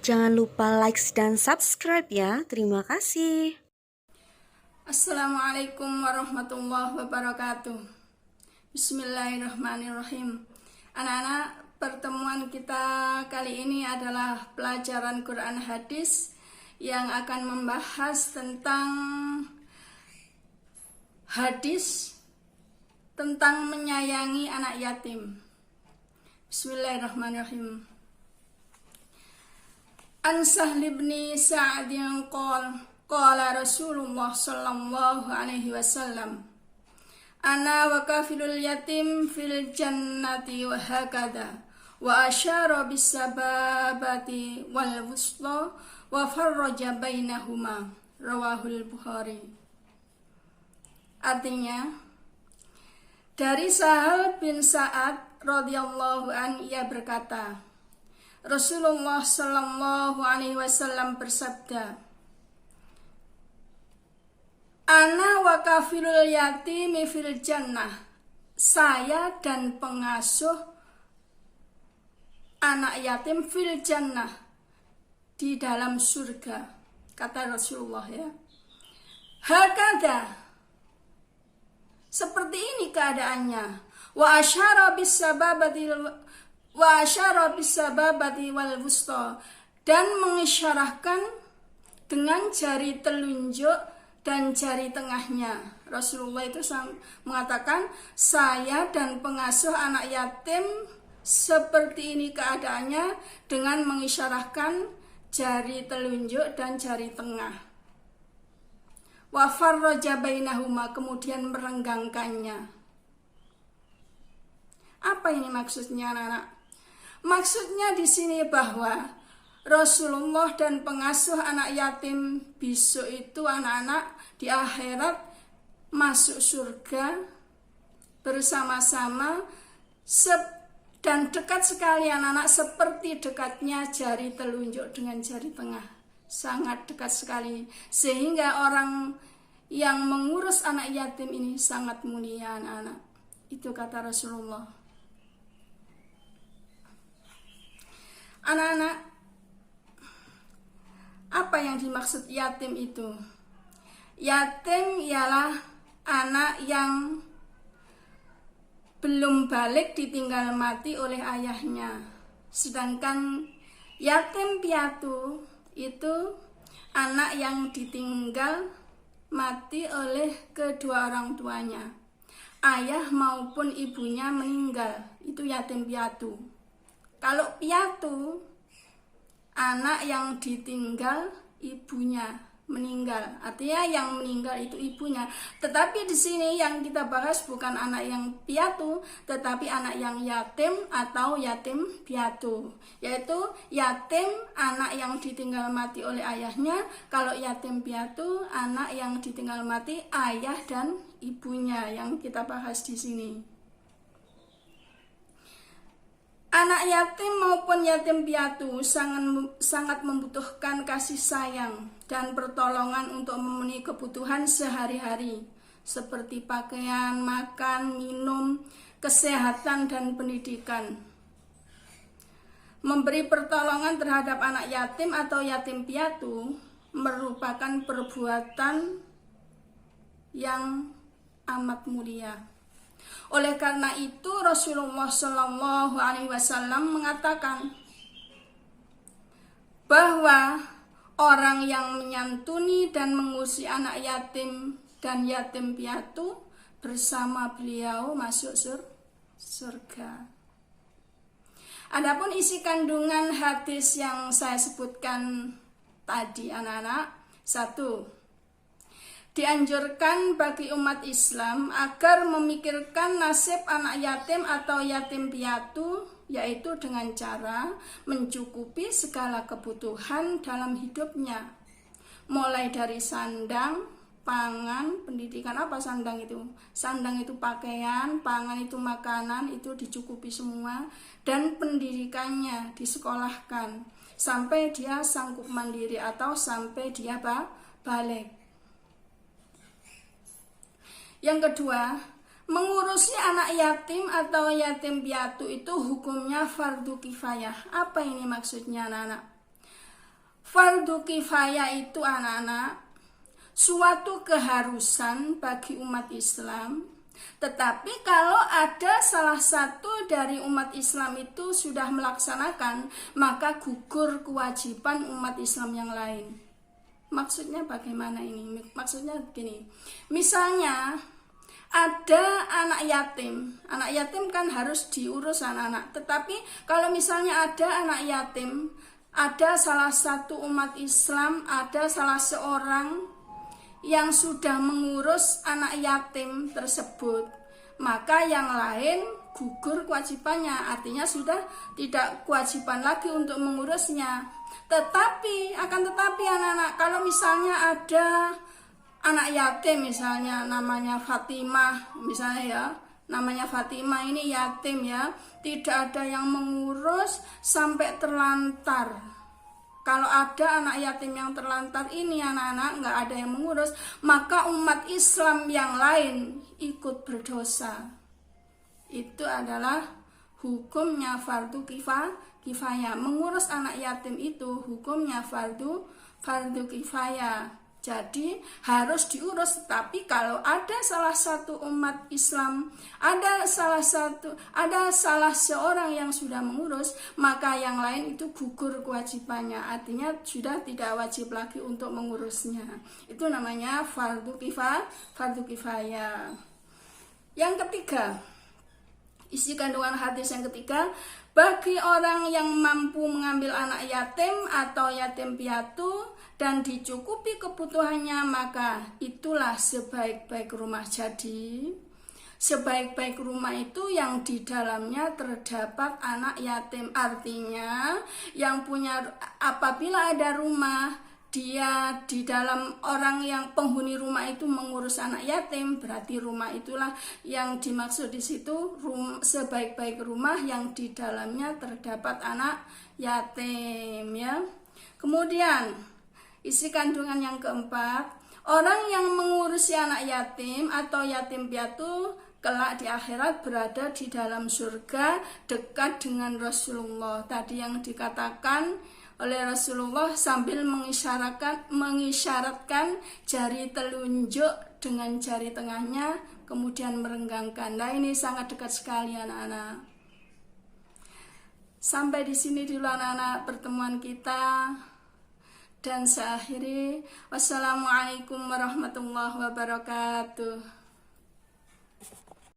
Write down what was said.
Jangan lupa like dan subscribe ya. Terima kasih. Assalamualaikum warahmatullahi wabarakatuh. Bismillahirrahmanirrahim. Anak-anak, pertemuan kita kali ini adalah pelajaran Quran hadis yang akan membahas tentang hadis tentang menyayangi anak yatim. Bismillahirrahmanirrahim. An Sahl bin Sa'd qala Rasulullah sallallahu alaihi wasallam, ana wa kafilul yatim fil jannati wa hakada wa asyara bis sababati wal wusta wa farraja bainahuma, rawahul Bukhari. Artinya, dari Sahl bin Sa'ad radhiyallahu an, ia berkata, Rasulullah sallallahu alaihi wasallam bersabda, ana wa kafilul yatimi fil jannah, saya dan pengasuh anak yatim fil jannah, di dalam surga, kata Rasulullah ya. Hakada, seperti ini keadaannya. Wa asyara bisababati wal wusta, dan mengisyarahkan dengan jari telunjuk dan jari tengahnya. Rasulullah itu mengatakan, saya dan pengasuh anak yatim seperti ini keadaannya, dengan mengisyarahkan jari telunjuk dan jari tengah. Wa farraja bainahuma, kemudian merenggangkannya. Apa ini maksudnya, anak-anak? Maksudnya di sini bahwa Rasulullah dan pengasuh anak yatim besok itu anak-anak di akhirat masuk surga bersama-sama dan dekat sekali anak-anak, seperti dekatnya jari telunjuk dengan jari tengah. Sangat dekat sekali, sehingga orang yang mengurus anak yatim ini sangat mulia, anak-anak. Itu kata Rasulullah. Anak-anak, apa yang dimaksud yatim itu? Yatim ialah anak yang belum balik ditinggal mati oleh ayahnya. Sedangkan yatim piatu itu anak yang ditinggal mati oleh kedua orang tuanya. Ayah maupun ibunya meninggal, itu yatim piatu. Kalau piatu, anak yang ditinggal ibunya meninggal, artinya yang meninggal itu ibunya. Tetapi di sini yang kita bahas bukan anak yang piatu, tetapi anak yang yatim atau yatim piatu, yaitu yatim anak yang ditinggal mati oleh ayahnya. Kalau yatim piatu, anak yang ditinggal mati ayah dan ibunya, yang kita bahas di sini. Anak yatim maupun yatim piatu sangat membutuhkan kasih sayang dan pertolongan untuk memenuhi kebutuhan sehari-hari, seperti pakaian, makan, minum, kesehatan, dan pendidikan. Memberi pertolongan terhadap anak yatim atau yatim piatu merupakan perbuatan yang amat mulia. Oleh karena itu Rasulullah Shallallahu Alaihi Wasallam mengatakan bahwa orang yang menyantuni dan mengurusi anak yatim dan yatim piatu bersama beliau masuk surga. Adapun isi kandungan hadis yang saya sebutkan tadi, anak-anak, 1. Dianjurkan bagi umat Islam agar memikirkan nasib anak yatim atau yatim piatu, yaitu dengan cara mencukupi segala kebutuhan dalam hidupnya, mulai dari sandang, pangan, pendidikan. Apa sandang itu? Sandang itu pakaian, pangan itu makanan, itu dicukupi semua, dan pendidikannya disekolahkan sampai dia sanggup mandiri atau sampai dia balik. Yang kedua, mengurusi anak yatim atau yatim piatu itu hukumnya fardu kifayah. Apa ini maksudnya, anak-anak? Fardu kifayah itu anak-anak suatu keharusan bagi umat Islam. Tetapi kalau ada salah satu dari umat Islam itu sudah melaksanakan, maka gugur kewajiban umat Islam yang lain. Maksudnya bagaimana ini? Maksudnya begini. Misalnya ada anak yatim. Anak yatim kan harus diurus anak-anak. Tetapi kalau misalnya ada anak yatim, ada salah satu umat Islam, ada salah seorang yang sudah mengurus anak yatim tersebut, maka yang lain gugur kewajibannya, artinya sudah tidak kewajiban lagi untuk mengurusnya. Tetapi anak-anak, kalau misalnya ada anak yatim, misalnya namanya Fatimah, misalnya ya, namanya Fatimah ini yatim ya, tidak ada yang mengurus sampai terlantar. Kalau ada anak yatim yang terlantar ini anak-anak nggak ada yang mengurus, maka umat Islam yang lain ikut berdosa. Itu adalah hukumnya fardu kifayah. Mengurus anak yatim itu hukumnya fardu kifayah. Jadi harus diurus, tapi kalau ada salah satu umat Islam, ada salah seorang yang sudah mengurus, maka yang lain itu gugur kewajibannya, artinya sudah tidak wajib lagi untuk mengurusnya. Itu namanya fardu kifayah. Yang ketiga, isi kandungan hadis yang ketiga, bagi orang yang mampu mengambil anak yatim atau yatim piatu dan dicukupi kebutuhannya, maka itulah sebaik-baik rumah. Jadi sebaik-baik rumah itu yang di dalamnya terdapat anak yatim, artinya yang punya, apabila ada rumah, dia di dalam orang yang penghuni rumah itu mengurus anak yatim, berarti rumah itulah yang dimaksud di situ sebaik-baik rumah yang di dalamnya terdapat anak yatim ya. Kemudian isi kandungan yang keempat, orang yang mengurusi anak yatim atau yatim piatu kelak di akhirat berada di dalam surga dekat dengan Rasulullah. Tadi yang dikatakan oleh Rasulullah sambil mengisyaratkan jari telunjuk dengan jari tengahnya, kemudian merenggangkan. Nah, ini sangat dekat sekali anak-anak. Sampai di sini dulu anak-anak pertemuan kita. Dan saya akhiri, wassalamualaikum warahmatullahi wabarakatuh.